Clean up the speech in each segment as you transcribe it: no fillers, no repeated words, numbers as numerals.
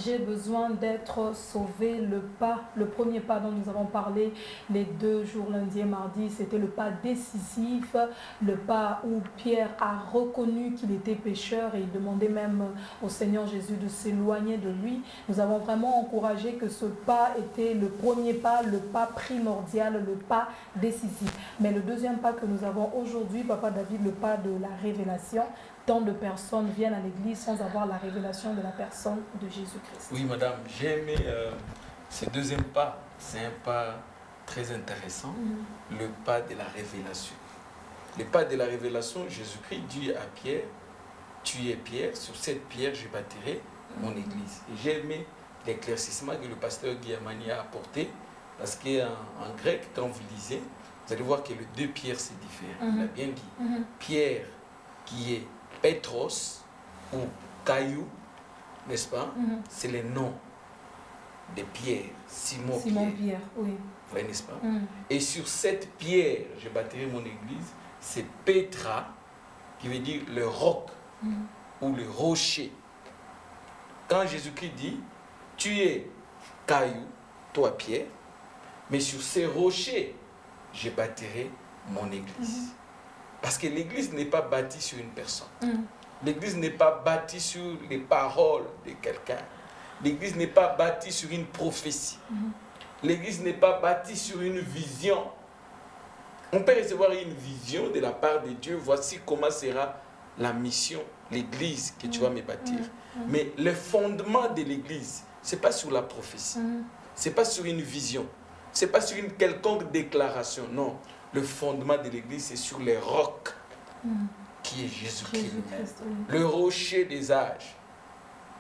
J'ai besoin d'être sauvé. Le premier pas dont nous avons parlé les 2 jours, lundi et mardi, c'était le pas décisif, le pas où Pierre a reconnu qu'il était pécheur et il demandait même au Seigneur Jésus de s'éloigner de lui. Nous avons vraiment encouragé que ce pas était le premier pas, le pas primordial, le pas décisif. Mais le deuxième pas que nous avons aujourd'hui, Papa David, le pas de la révélation. Tant de personnes viennent à l'église sans avoir la révélation de la personne de Jésus-Christ. Oui, madame, j'ai aimé ce deuxième pas. C'est un pas très intéressant, le pas de la révélation. Le pas de la révélation, Jésus-Christ dit à Pierre, tu es Pierre, sur cette pierre je bâtirai mon église. Et j'ai aimé l'éclaircissement que le pasteur Guillemani a apporté, parce qu'en grec, quand vous lisez, vous allez voir que les 2 pierres, c'est différent. Il a bien dit, Pierre qui est Petros ou caillou, n'est-ce pas? C'est le nom de Pierre, Simon Pierre, oui. Oui, n'est-ce pas? Et sur cette pierre, je bâtirai mon église, c'est Petra, qui veut dire le roc ou le rocher. Quand Jésus-Christ dit, tu es caillou, toi Pierre, mais sur ces rochers, je bâtirai mon église. Parce que l'église n'est pas bâtie sur une personne. L'église n'est pas bâtie sur les paroles de quelqu'un. L'église n'est pas bâtie sur une prophétie. L'église n'est pas bâtie sur une vision. On peut recevoir une vision de la part de Dieu. Voici comment sera la mission, l'église que tu vas me bâtir. Mais le fondement de l'église, ce n'est pas sur la prophétie. Ce n'est pas sur une vision. Ce n'est pas sur une quelconque déclaration. Non. Le fondement de l'église, c'est sur les rocs qui est Jésus-Christ lui-même. Le rocher des âges.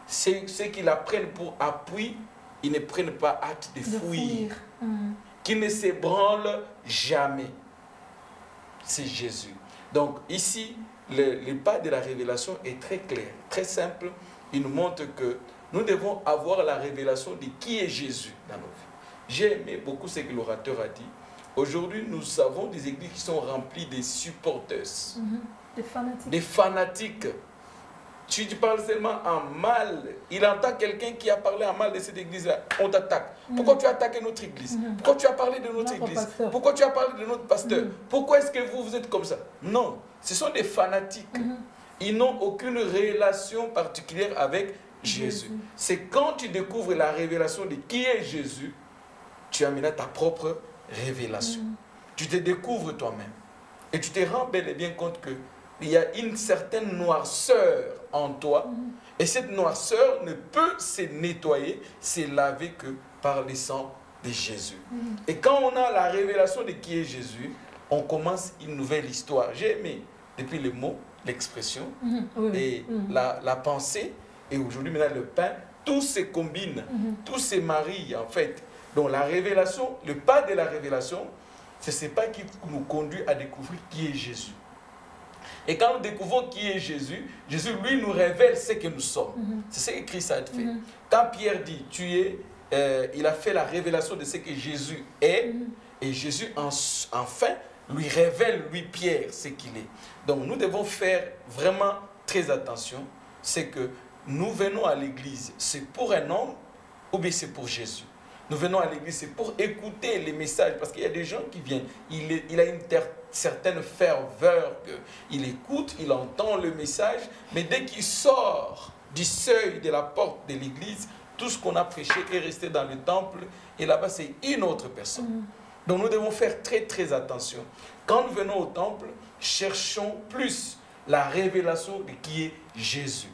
Ceux qui la prennent pour appui, ils ne prennent pas hâte de fuir. Qui ne s'ébranlent jamais. C'est Jésus. Donc ici, le pas de la révélation est très clair, très simple. Il nous montre que nous devons avoir la révélation de qui est Jésus dans nos vies. J'ai aimé beaucoup ce que l'orateur a dit. Aujourd'hui, nous avons des églises qui sont remplies de supporters, des fanatiques. Tu parles seulement en mal. Il entend quelqu'un qui a parlé en mal de cette église-là. On t'attaque. Pourquoi tu as attaqué notre église? Pourquoi tu as parlé de notre église? Pourquoi tu as parlé de notre pasteur? Pourquoi est-ce que vous êtes comme ça? Non, ce sont des fanatiques. Ils n'ont aucune relation particulière avec Jésus. C'est quand tu découvres la révélation de qui est Jésus, tu amènes ta propre révélation. Tu te découvres toi-même. Et tu te rends bel et bien compte qu'il y a une certaine noirceur en toi. Et cette noirceur ne peut se nettoyer, se laver que par le sang de Jésus. Et quand on a la révélation de qui est Jésus, on commence une nouvelle histoire. J'ai aimé depuis le mot, l'expression et la pensée. Et aujourd'hui, maintenant, le pain, tout se combine, tout se marie en fait. Donc la révélation, le pas de la révélation, c'est ce pas qui nous conduit à découvrir qui est Jésus. Et quand nous découvrons qui est Jésus, Jésus, lui, nous révèle ce que nous sommes. C'est ce que Christ a fait. Quand Pierre dit, il a fait la révélation de ce que Jésus est, et Jésus, enfin, lui révèle, lui, Pierre, ce qu'il est. Donc, nous devons faire vraiment très attention. C'est que nous venons à l'église, c'est pour un homme ou bien c'est pour Jésus. Nous venons à l'église, c'est pour écouter les messages, parce qu'il y a des gens qui viennent, il a une certaine ferveur, il écoute, il entend le message, mais dès qu'il sort du seuil de la porte de l'église, tout ce qu'on a prêché est resté dans le temple, et là-bas c'est une autre personne. Donc nous devons faire très très attention. Quand nous venons au temple, cherchons plus la révélation de qui est Jésus.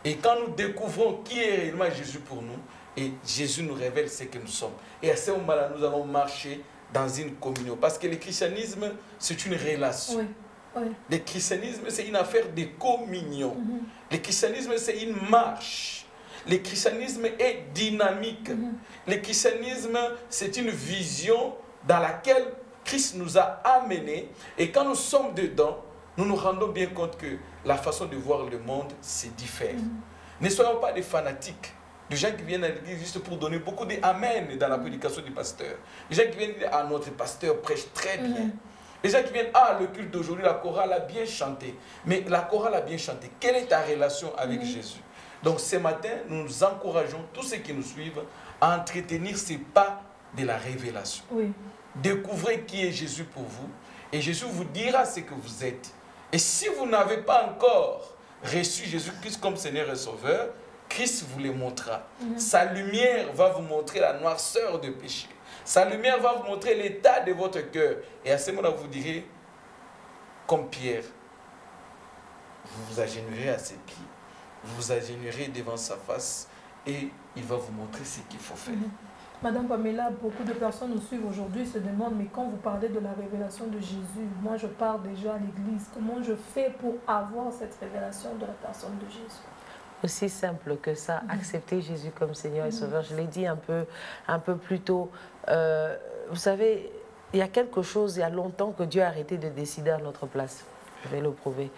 Et quand nous découvrons qui est réellement Jésus pour nous, et Jésus nous révèle ce que nous sommes. Et à ce moment-là, nous allons marcher dans une communion. Parce que le christianisme, c'est une relation. Le christianisme, c'est une affaire de communion. Le christianisme, c'est une marche. Le christianisme est dynamique. Le christianisme, c'est une vision dans laquelle Christ nous a amenés. Et quand nous sommes dedans, nous nous rendons bien compte que la façon de voir le monde, c'est différent. Ne soyons pas des fanatiques. Des gens qui viennent à l'église juste pour donner beaucoup d'amen dans la prédication du pasteur. Des gens qui viennent dire, ah, notre pasteur prêche très bien. Les gens qui viennent, ah, le culte d'aujourd'hui, la chorale a bien chanté. Mais la chorale a bien chanté. Quelle est ta relation avec Jésus? Donc ce matin, nous encourageons tous ceux qui nous suivent à entretenir ces pas de la révélation. Oui. Découvrez qui est Jésus pour vous. Et Jésus vous dira ce que vous êtes. Et si vous n'avez pas encore reçu Jésus-Christ comme Seigneur et Sauveur, Christ vous le montrera. Sa lumière va vous montrer la noirceur du péché. Sa lumière va vous montrer l'état de votre cœur. Et à ce moment-là, vous direz, comme Pierre, vous vous agenouillerez à ses pieds, vous vous agenouillerez devant sa face et il va vous montrer ce qu'il faut faire. Madame Pamela, beaucoup de personnes nous suivent aujourd'hui, se demandent, mais quand vous parlez de la révélation de Jésus, moi je pars déjà à l'église, comment je fais pour avoir cette révélation de la personne de Jésus? Aussi simple que ça, accepter Jésus comme Seigneur et Sauveur. Je l'ai dit un peu plus tôt. Vous savez, il y a quelque chose, il y a longtemps que Dieu a arrêté de décider à notre place. Je vais le prouver.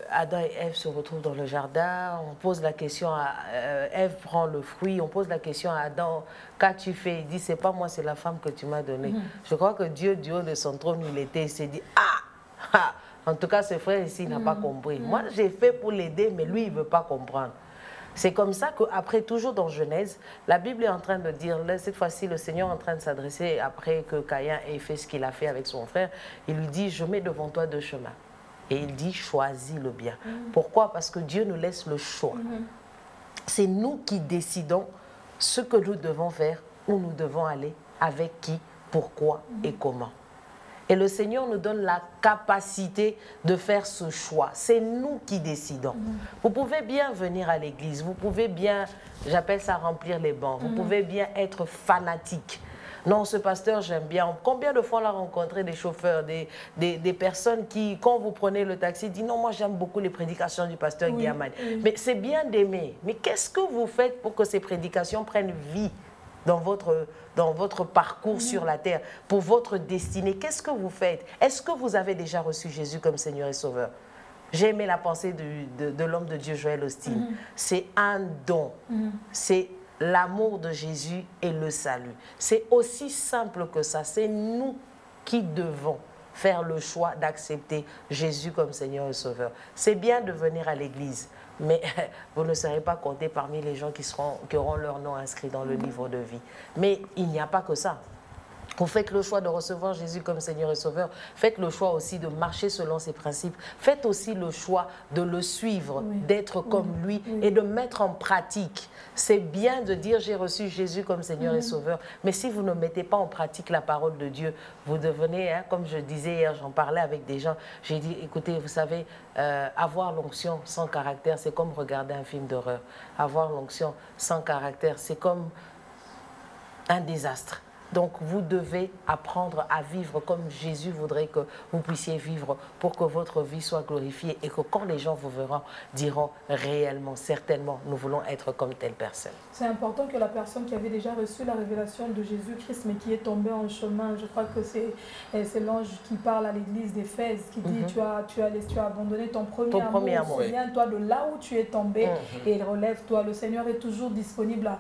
Adam et Ève se retrouvent dans le jardin, on pose la question à Ève prend le fruit, on pose la question à Adam, qu'as-tu fait? Il dit, c'est pas moi, c'est la femme que tu m'as donnée. Je crois que Dieu, du haut de son trône, il s'est dit, ah, en tout cas, ce frère ici n'a pas compris. Moi, j'ai fait pour l'aider, mais lui, il ne veut pas comprendre. C'est comme ça qu'après, toujours dans Genèse, la Bible est en train de dire, là, cette fois-ci, le Seigneur est en train de s'adresser, après que Caïn ait fait ce qu'il a fait avec son frère, il lui dit, je mets devant toi deux chemins. Et il dit, choisis le bien. Pourquoi? Parce que Dieu nous laisse le choix. C'est nous qui décidons ce que nous devons faire, où nous devons aller, avec qui, pourquoi et comment. Et le Seigneur nous donne la capacité de faire ce choix. C'est nous qui décidons. Vous pouvez bien venir à l'église, vous pouvez bien, j'appelle ça remplir les bancs, vous pouvez bien être fanatique. Non, ce pasteur, j'aime bien. Combien de fois on a rencontré des chauffeurs, des personnes qui, quand vous prenez le taxi, disent non, moi j'aime beaucoup les prédications du pasteur Guillamane. Mais c'est bien d'aimer. Mais qu'est-ce que vous faites pour que ces prédications prennent vie dans votre parcours sur la terre, pour votre destinée? Qu'est-ce que vous faites? Est-ce que vous avez déjà reçu Jésus comme Seigneur et Sauveur? J'ai aimé la pensée de l'homme de Dieu, Joël Austin. C'est un don. C'est l'amour de Jésus et le salut. C'est aussi simple que ça. C'est nous qui devons faire le choix d'accepter Jésus comme Seigneur et Sauveur. C'est bien de venir à l'église, mais vous ne serez pas compté parmi les gens qui auront leur nom inscrit dans le livre de vie. Mais il n'y a pas que ça. Vous faites le choix de recevoir Jésus comme Seigneur et Sauveur. Faites le choix aussi de marcher selon ses principes. Faites aussi le choix de le suivre, d'être comme lui et de mettre en pratique. C'est bien de dire j'ai reçu Jésus comme Seigneur et Sauveur. Mais si vous ne mettez pas en pratique la parole de Dieu, vous devenez, comme je disais hier, j'en parlais avec des gens. J'ai dit, écoutez, vous savez, avoir l'onction sans caractère, c'est comme regarder un film d'horreur. Avoir l'onction sans caractère, c'est comme un désastre. Donc, vous devez apprendre à vivre comme Jésus voudrait que vous puissiez vivre pour que votre vie soit glorifiée et que quand les gens vous verront, diront réellement, certainement, nous voulons être comme telle personne. C'est important que la personne qui avait déjà reçu la révélation de Jésus-Christ, mais qui est tombée en chemin, je crois que c'est l'ange qui parle à l'église d'Éphèse, qui dit tu as abandonné ton premier amour. Souviens-toi de là où tu es tombé et relève-toi. Le Seigneur est toujours disponible,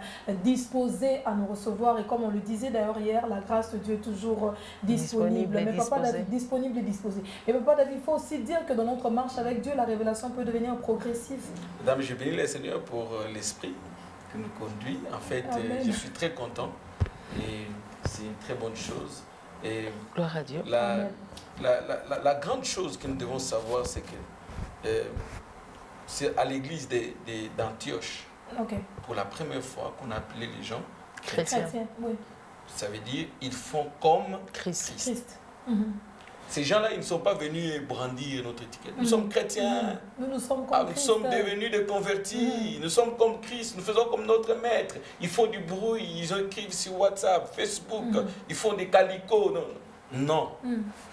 disposé à nous recevoir. Et comme on le disait d'ailleurs hier, la grâce de Dieu est toujours disponible. Mais Papa David, disponible et disposé. Et Papa David, il faut aussi dire que dans notre marche avec Dieu, la révélation peut devenir progressive. Madame, je bénis le Seigneur pour l'esprit qui nous conduit. En fait, je suis très content et c'est une très bonne chose. Et gloire à Dieu. La grande chose que nous devons savoir, c'est que c'est à l'église d'Antioche, pour la première fois qu'on a appelé les gens chrétiens. Oui. Ça veut dire ils font comme Christ. Ces gens-là, ils ne sont pas venus brandir notre étiquette. Nous sommes chrétiens. Nous sommes comme Christ. Nous sommes devenus des convertis. Nous sommes comme Christ. Nous faisons comme notre maître. Ils font du bruit. Ils écrivent sur WhatsApp, Facebook. Ils font des calicots. Non.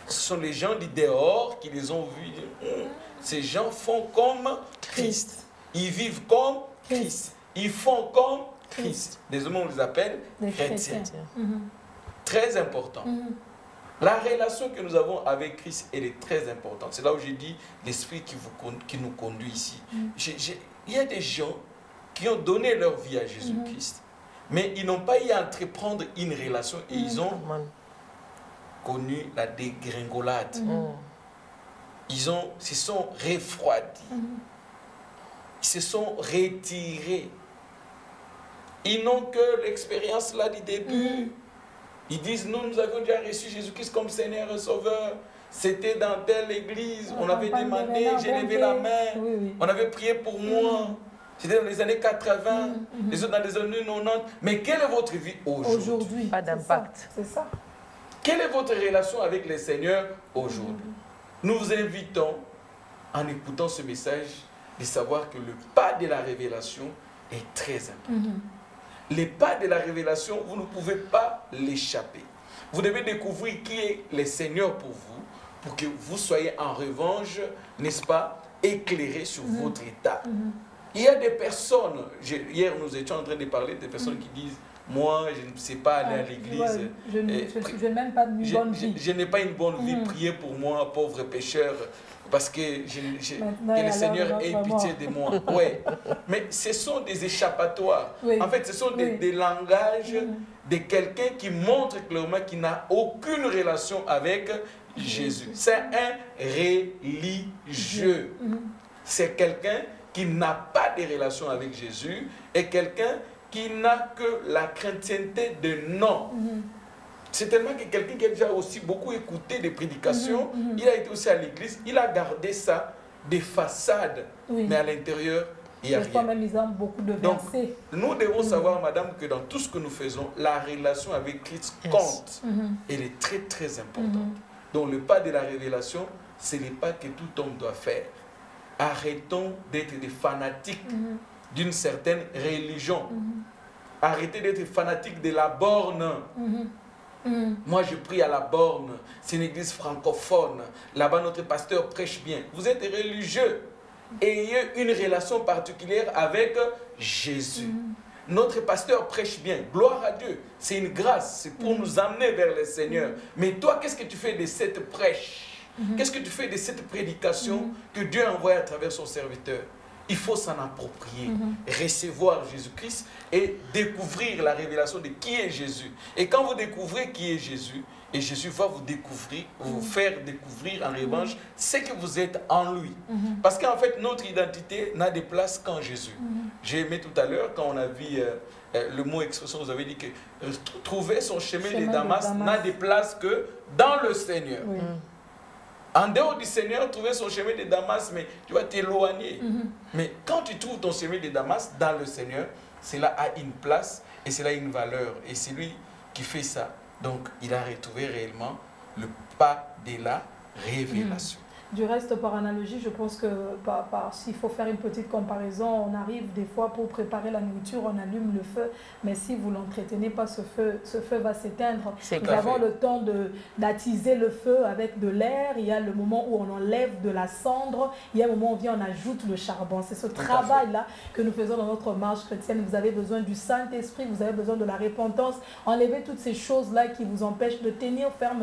Ce sont les gens du dehors qui les ont vus. Ces gens font comme Christ. Ils vivent comme Christ. Ils font comme Christ. Désormais, on les appelle chrétiens. Très important. La relation que nous avons avec Christ, elle est très importante. C'est là où j'ai dit l'esprit qui nous conduit ici. Il y a des gens qui ont donné leur vie à Jésus-Christ, mais ils n'ont pas eu à entreprendre une relation et ils ont connu la dégringolade. Ils se sont refroidis. Ils se sont retirés. Ils n'ont que l'expérience là du début. Ils disent, nous avions déjà reçu Jésus-Christ comme Seigneur et Sauveur. C'était dans telle église. On avait demandé, j'ai levé la main. On avait prié pour moi. C'était dans les années 80, les autres dans les années 90. Mais quelle est votre vie aujourd'hui? Pas d'impact. C'est ça. Quelle est votre relation avec le Seigneur aujourd'hui? Nous vous invitons, en écoutant ce message, de savoir que le pas de la révélation est très important. Les pas de la révélation, vous ne pouvez pas l'échapper. Vous devez découvrir qui est le Seigneur pour vous, pour que vous soyez en revanche, n'est-ce pas, éclairé sur votre état. Il y a des personnes, hier nous étions en train de parler des personnes qui disent, moi je ne sais pas aller à l'église, je n'ai même pas une bonne vie. Je n'ai pas une bonne vie, priez pour moi, pauvre pécheur, parce que le Seigneur ait pitié de moi. Ouais. Mais ce sont des échappatoires. En fait, ce sont des langages de quelqu'un qui montre clairement qu'il n'a aucune relation avec Jésus. C'est un religieux. C'est quelqu'un qui n'a pas de relation avec Jésus et quelqu'un qui n'a que la chrétienté de nom. C'est tellement que quelqu'un qui a déjà aussi beaucoup écouté des prédications, il a été aussi à l'église, il a gardé ça des façades, mais à l'intérieur, il n'y a rien. Même, ils ont beaucoup de versets. Donc, nous devons savoir, madame, que dans tout ce que nous faisons, la relation avec Christ compte. Elle est très, très importante. Donc, le pas de la révélation, c'est le pas que tout homme doit faire. Arrêtons d'être des fanatiques d'une certaine religion. Arrêtez d'être fanatiques de la borne. Moi, je prie à la borne. C'est une église francophone. Là-bas, notre pasteur prêche bien. Vous êtes religieux. Ayez une relation particulière avec Jésus. Notre pasteur prêche bien. Gloire à Dieu. C'est une grâce. C'est pour nous amener vers le Seigneur. Mais toi, qu'est-ce que tu fais de cette prêche? Qu'est-ce que tu fais de cette prédication que Dieu a envoyée à travers son serviteur? Il faut s'en approprier, recevoir Jésus-Christ et découvrir la révélation de qui est Jésus. Et quand vous découvrez qui est Jésus, et Jésus va vous découvrir, vous faire découvrir en revanche ce que vous êtes en lui. Parce qu'en fait, notre identité n'a de place qu'en Jésus. J'ai aimé tout à l'heure quand on a vu le mot expression, vous avez dit que trouver son chemin de Damas n'a de place que dans le Seigneur. En dehors du Seigneur, trouver son chemin de Damas, mais tu vas t'éloigner. Mais quand tu trouves ton chemin de Damas dans le Seigneur, cela a une place et cela a une valeur. Et c'est lui qui fait ça. Donc, il a retrouvé réellement le pas de la révélation. Du reste, par analogie, je pense que s'il faut faire une petite comparaison, on arrive des fois pour préparer la nourriture, on allume le feu, mais si vous n'entretenez pas ce feu va s'éteindre. Nous avons le temps d'attiser le feu avec de l'air, il y a le moment où on enlève de la cendre, il y a le moment où on ajoute le charbon. C'est ce travail-là que nous faisons dans notre marche chrétienne. Vous avez besoin du Saint-Esprit, vous avez besoin de la repentance, enlevez toutes ces choses-là qui vous empêchent de tenir ferme.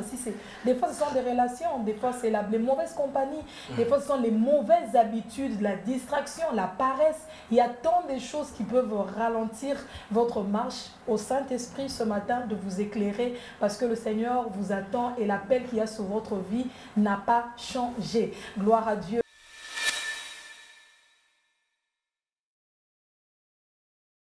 Des fois, ce sont des relations, des fois, c'est les mauvaises compagnies. Des fois, ce sont les mauvaises habitudes, la distraction, la paresse. Il y a tant de choses qui peuvent ralentir votre marche. Au Saint-Esprit ce matin de vous éclairer parce que le Seigneur vous attend et l'appel qu'il y a sur votre vie n'a pas changé. Gloire à Dieu.